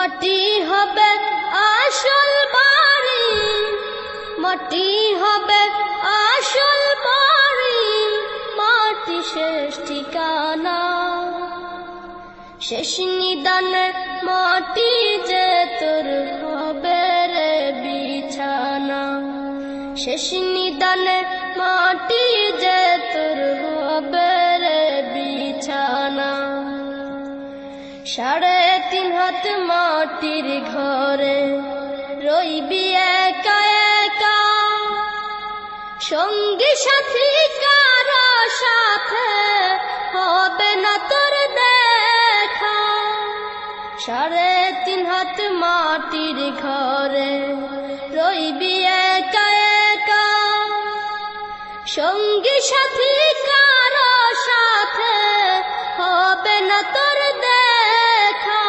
মাটি হবে আসল বাড়ি, মাটি হবে আসল বাড়ি, মাটি শেষ ঠিকানা। শেষ নিদানে মাটি যে তোর হবে রে বিছানা, শেষ নিদানে মাটি যে তোর হবে রে বিছানা। 3.5 হাত মাটির ঘরে রইবি একা একা, সঙ্গী সাথী কারো সাথে হবে না তোর দেখা। 3.5 হাত মাটির ঘরে রইবি একা একা, সঙ্গী সাথী কারো সাথে হবে না তোর দেখা।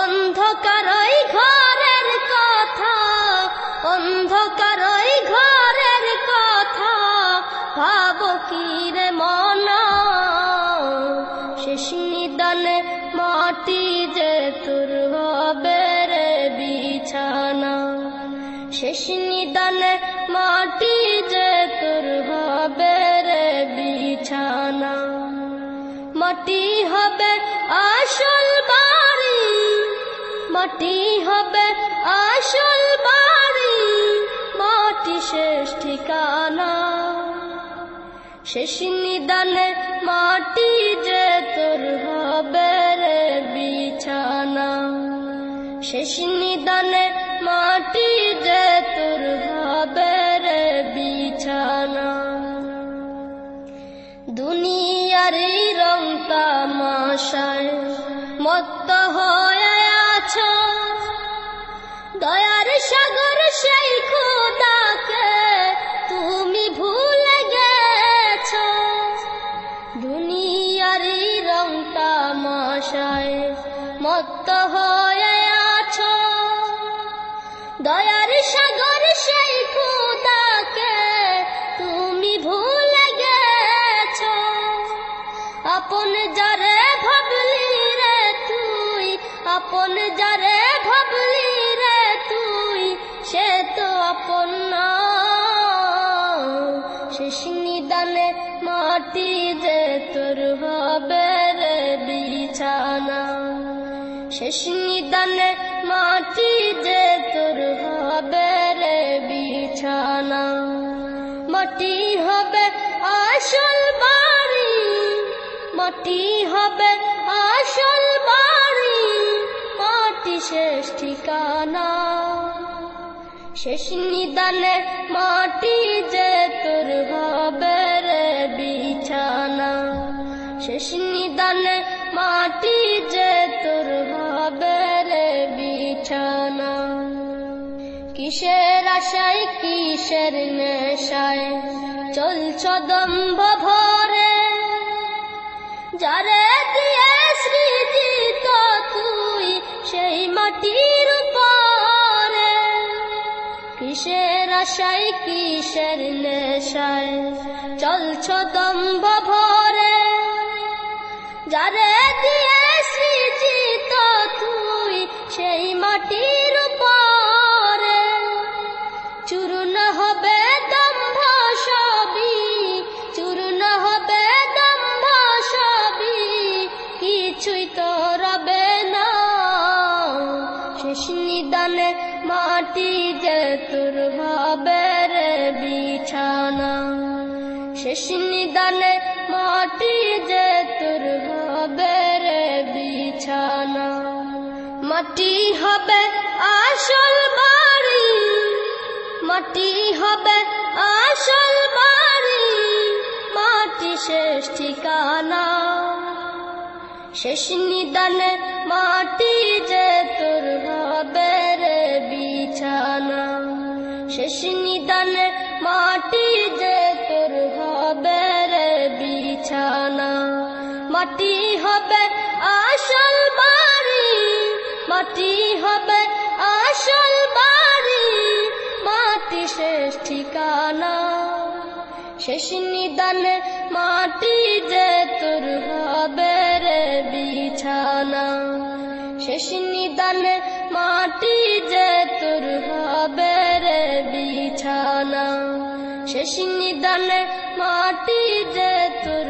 অন্ধকার ওই ঘরের কথা, অন্ধকার ওই ঘরের কথা, ভাবো কি রে মনা। শেষ নিদানে মাটি যে তোর হবে রে বিছানা, শেষ নিদানে মাটি যে তোর হবে রে বিছানা। মাটি হবে আসল বাড়ি, মাটি হবে আসল বাড়ি, মাটি শেষ ঠিকানা। শেষ নিদানে মাটি যে তোর হবে রে বিছানা, শেষ নিদানে মাটি যে তোর হবে রে বিছানা। দুনিয়ার এই রং তামাশায় মত্ত হয়ে আছো, দয়ার সাগর সেই খোদাকে তুমি ভুলে গেছো। দুনিয়ার এই রং তামাশায় মত্ত হয়ে আছো, দয়ার সাগর সেই খোদাকে তুমি ভুলে গেছো। আপন যারে ভাবলি রে তুই, আপন যারে ভাবলি রে তুই, সে তো আপন না। শেষ নিদানে মাটি যে তোর হবে রে বিছানা, শেষ নিদানে মাটি যে তোর হবে রে বিছানা। মাটি হবে আসল বাড়ি, মাটি হবে আসল বাড়ি, মাটি শেষ ঠিকানা। শেষ নিদানে মাটি যে তোর হবে রে বিছানা, শেষ নিদানে মাটি যে তোর হবে রে বিছানা। কিসের আশায় কিসের নেশায় চলছ দম্ভ ভরে, যারে দিয়ে সৃজিত তুই সেই মাটির উপরে। কিসের আশায় কিসের নেশায় চলছ দম্ভ ভরে, যারে দিয়ে সৃজিত তুই সেই মাটির উপরে। চূর্ণ হবে দম্ভ সবই, চূর্ণ হবে দম্ভ সবই, কিছুই তো রবে না। শেষ নিদানে মাটি যে তোর হবে রে বিছানা, শেষ নিদানে মাটি যে তোর হবে রে বিছানা। মাটি হবে আসল বাড়ি, মাটি হবে আসল বাড়ি, মাটি শেষ ঠিকানা। শেষ নিদানে মাটি যে তোর হবে রে বিছানা, শেষ নিদানে মাটি যে তোর হবে রে বিছানা। মাটি হবে আসল বাড়ি, মাটি হবে আসল বাড়ি, মাটি শেষ ঠিকানা। শেষ নিদানে মাটি যে তোর হবে রে বিছানা, শেষ নিদানে মাটি যে তোর হবে রে বিছানা শেষ নিদানে মাটি যে তোর